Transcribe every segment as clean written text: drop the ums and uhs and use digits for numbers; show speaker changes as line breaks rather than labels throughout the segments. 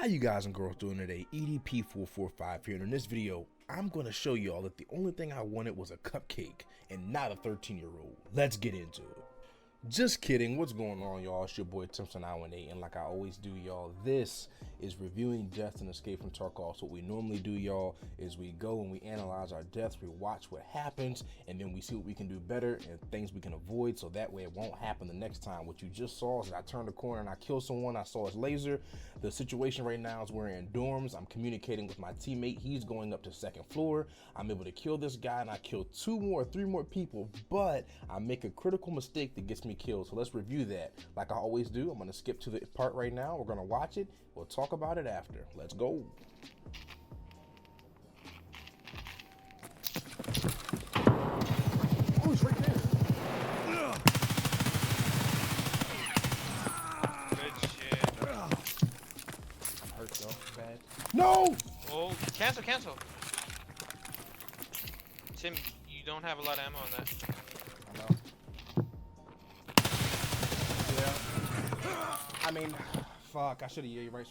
How you guys and girls doing today? EDP445 here, and in this video, I'm going to show y'all that the only thing I wanted was a cupcake and not a 13-year-old. Let's get into it. Just kidding. What's going on, y'all? It's your boy Timson918, and like I always do, y'all, this is reviewing Death and Escape from Tarkov. So what we normally do, y'all, is we go and we analyze our deaths, we watch what happens, and then we see what we can do better and things we can avoid, so that way it won't happen the next time. What you just saw is that I turned the corner and I killed someone. I saw his laser. The situation right now is we're in dorms. I'm communicating with my teammate. He's going up to second floor. I'm able to kill this guy, and I kill three more people, but I make a critical mistake that gets me killed. So let's review that. Like I always do, I'm going to skip to the part right now. We're going to watch it. We'll talk about it after. Let's go. Oh, he's right there.
Good shit.
Hurt though, bad. No!
Oh, cancel. Tim, you don't have a lot of ammo on that.
I know. Yeah. I mean, fuck, I should have, yeah, you're right.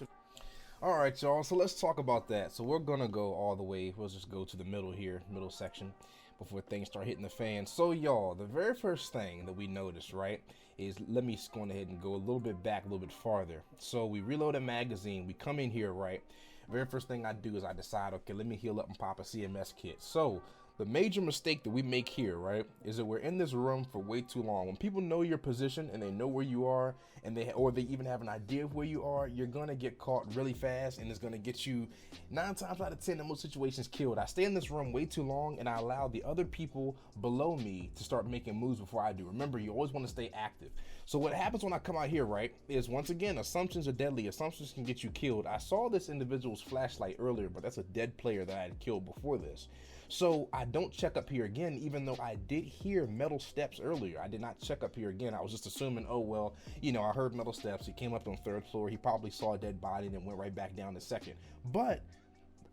Alright, y'all, so let's talk about that. So we're gonna go all the way, we'll just go to the middle here, middle section, before things start hitting the fan. So y'all, the very first thing that we noticed, right, is, let me go ahead and go a little bit back, a little bit farther. So we reload a magazine, we come in here, right, very first thing I do is I decide, okay, let me heal up and pop a CMS kit. So the major mistake that we make here, right, is that we're in this room for way too long. When people know your position and they know where you are, and they even have an idea of where you are, you're gonna get caught really fast, and it's gonna get you 9 times out of 10 in most situations killed. I stay in this room way too long, and I allow the other people below me to start making moves before I do. Remember, you always want to stay active. So what happens when I come out here, right, is once again, assumptions are deadly. Assumptions can get you killed. I saw this individual's flashlight earlier, but that's a dead player that I had killed before this. So I don't check up here again, even though I did hear metal steps earlier. I did not check up here again. I was just assuming, oh, well, you know, I heard metal steps. He came up on 3rd floor. He probably saw a dead body and then went right back down to 2nd. But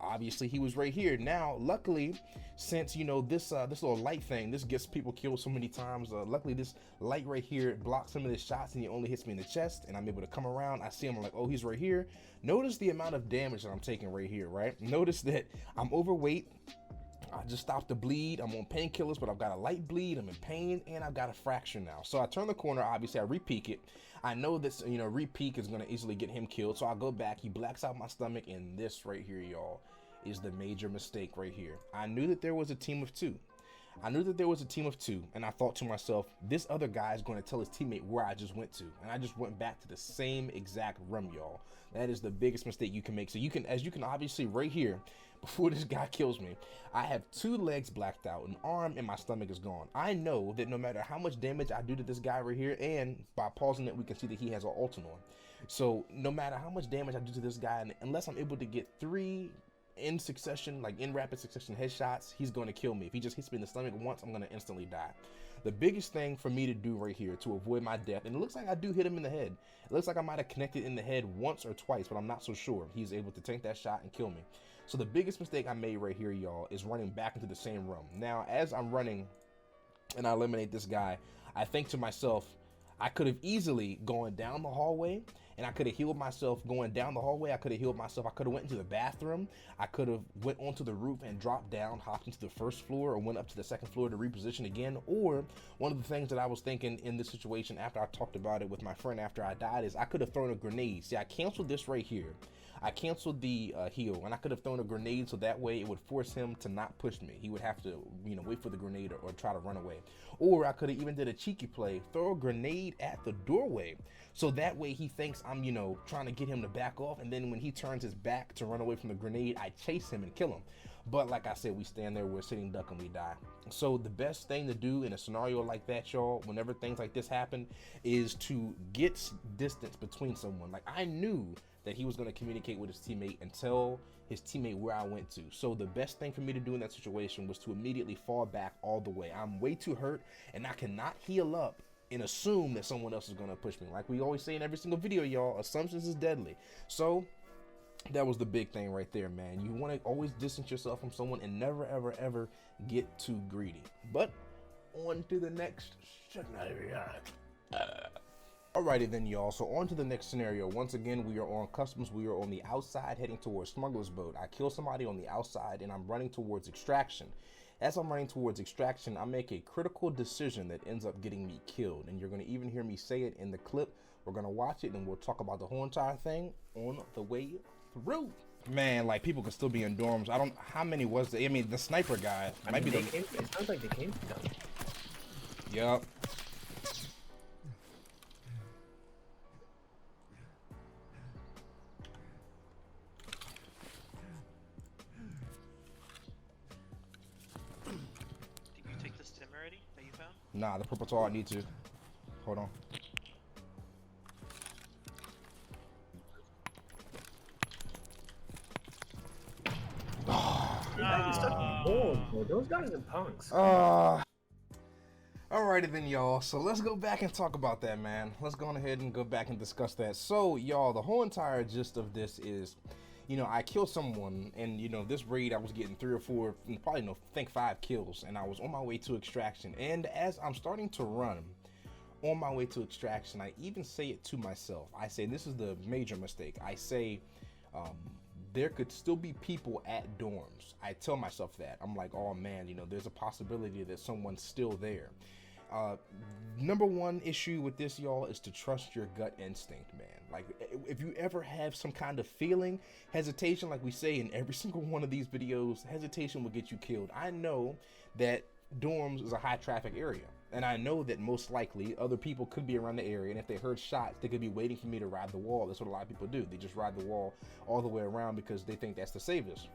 obviously he was right here. Now, luckily, since, you know, this little light thing, this gets people killed so many times. Luckily, this light right here blocks some of his shots, and he only hits me in the chest, and I'm able to come around. I see him, I'm like, oh, he's right here. Notice the amount of damage that I'm taking right here, right? Notice that I'm overweight. I just stopped the bleed. I'm on painkillers, but I've got a light bleed. I'm in pain, and I've got a fracture now. So I turn the corner. Obviously, I re-peek it. I know this, you know, re-peek is going to easily get him killed. So I go back. He blacks out my stomach, and this right here, y'all, is the major mistake right here. I knew that there was a team of 2. I knew that there was a team of 2, and I thought to myself, this other guy is going to tell his teammate where I just went to, and I just went back to the same exact room, y'all. That is the biggest mistake you can make. So you can, as you can obviously right here, before this guy kills me, I have 2 legs blacked out, an arm, and my stomach is gone. I know that no matter how much damage I do to this guy right here, and by pausing it, we can see that he has an Alton on. So no matter how much damage I do to this guy, unless I'm able to get 3 in succession, like in rapid succession headshots, he's going to kill me. If he just hits me in the stomach once, I'm going to instantly die. The biggest thing for me to do right here to avoid my death, and it looks like I do hit him in the head. It looks like I might have connected in the head once or twice, but I'm not so sure. He's able to take that shot and kill me. So the biggest mistake I made right here, y'all, is running back into the same room. Now, as I'm running and I eliminate this guy, I think to myself, I could have easily gone down the hallway, and I could have healed myself going down the hallway. I could have healed myself. I could have went into the bathroom. I could have went onto the roof and dropped down, hopped into the 1st floor, or went up to the 2nd floor to reposition again. Or one of the things that I was thinking in this situation after I talked about it with my friend after I died is I could have thrown a grenade. See, I canceled this right here. I canceled the heal, and I could have thrown a grenade so that way it would force him to not push me. He would have to, you know, wait for the grenade or try to run away. Or I could have even did a cheeky play, throw a grenade at the doorway, so that way he thinks I'm, you know, trying to get him to back off, and then when he turns his back to run away from the grenade, I chase him and kill him. But like I said, we stand there, we're sitting duck, and we die. So the best thing to do in a scenario like that, y'all, whenever things like this happen, is to get distance between someone. Like, I knew that he was going to communicate with his teammate and tell his teammate where I went to. So the best thing for me to do in that situation was to immediately fall back all the way. I'm way too hurt, and I cannot heal up and assume that someone else is going to push me. Like we always say in every single video, y'all, assumptions is deadly. So that was the big thing right there, man. You want to always distance yourself from someone and never, ever, ever get too greedy. But on to the next scenario. Alrighty then, y'all, so on to the next scenario. Once again, we are on customs. We are on the outside heading towards Smuggler's Boat. I kill somebody on the outside and I'm running towards extraction. As I'm running towards extraction, I make a critical decision that ends up getting me killed, and you're going to even hear me say it in the clip. We're going to watch it and we'll talk about the whole entire thing on the way through. Man, like, people could still be in dorms. I don't, how many was there? I mean, the sniper guy might be the...
It sounds like they came from them.
Yup.
Did you take the stim already that you found?
Nah, the purple tar I need to. Hold on.
Those guys are punks.
Alrighty then, y'all, so let's go back and talk about that, man. Let's go on ahead and go back and discuss that. So, y'all, the whole entire gist of this is, you know, I killed someone, and, you know, this raid, I was getting 3 or 4, probably, no, I think 5 kills, and I was on my way to extraction. And as I'm starting to run on my way to extraction, I even say it to myself. I say, this is the major mistake. I say, there could still be people at dorms. I tell myself that. I'm like, oh man, you know, there's a possibility that someone's still there. Number one issue with this, y'all, is to trust your gut instinct, man. Like, if you ever have some kind of feeling, hesitation, like we say in every single one of these videos, hesitation will get you killed. I know that dorms is a high traffic area, and I know that most likely other people could be around the area, and if they heard shots, they could be waiting for me to ride the wall. That's what a lot of people do. They just ride the wall all the way around because they think that's the safest.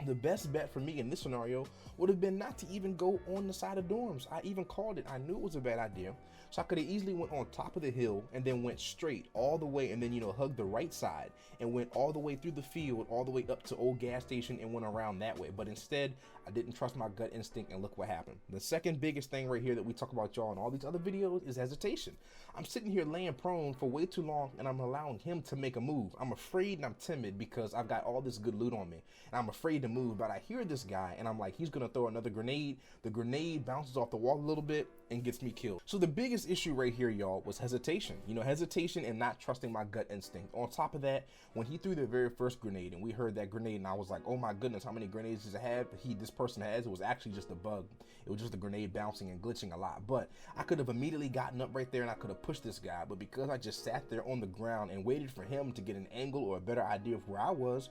The best bet for me in this scenario would have been not to even go on the side of dorms. I even called it. I knew it was a bad idea. So I could have easily went on top of the hill and then went straight all the way, and then, you know, hugged the right side and went all the way through the field, all the way up to old gas station and went around that way. But instead, I didn't trust my gut instinct, and look what happened. The second biggest thing right here that we talk about, y'all, in all these other videos is hesitation. I'm sitting here laying prone for way too long, and I'm allowing him to make a move. I'm afraid and I'm timid because I've got all this good loot on me, and I'm afraid to move. But I hear this guy, and I'm like, he's gonna throw another grenade. The grenade bounces off the wall a little bit and gets me killed. So the biggest issue right here, y'all, was hesitation. You know, hesitation and not trusting my gut instinct. On top of that, when he threw the very first grenade and we heard that grenade, and I was like, oh my goodness, how many grenades does it have? This person has, it was actually just a bug. It was just a grenade bouncing and glitching a lot. But I could have immediately gotten up right there and I could have pushed this guy, but because I just sat there on the ground and waited for him to get an angle or a better idea of where I was,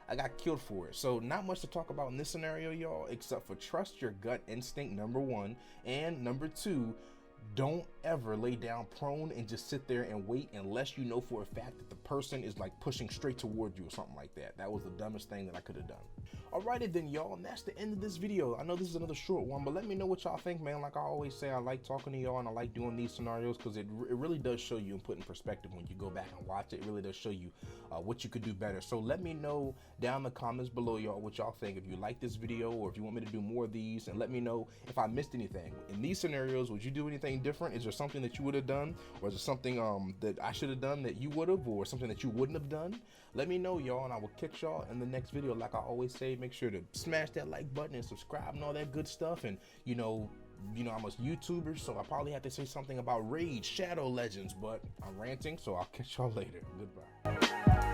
I got killed for it. So not much to talk about in this scenario, y'all, except for trust your gut instinct, number one, and number two, don't ever lay down prone and just sit there and wait unless you know for a fact that the person is like pushing straight toward you or something like that. That was the dumbest thing that I could have done. Alrighty then, y'all, and that's the end of this video. I know this is another short one, but let me know what y'all think, man. Like I always say, I like talking to y'all and I like doing these scenarios because it really does show you and put in perspective when you go back and watch it. It really does show you what you could do better. So let me know down in the comments below, y'all, what y'all think. If you like this video or if you want me to do more of these, and let me know if I missed anything. In these scenarios, would you do anything different? Is there something that you would have done, or is there something that I should have done that you would have, or something that you wouldn't have done? Let me know, y'all, and I will catch y'all in the next video. Like I always say, make sure to smash that like button and subscribe and all that good stuff. And you know I'm a YouTuber, so I probably have to say something about Raid Shadow Legends, but I'm ranting, so I'll catch y'all later. Goodbye.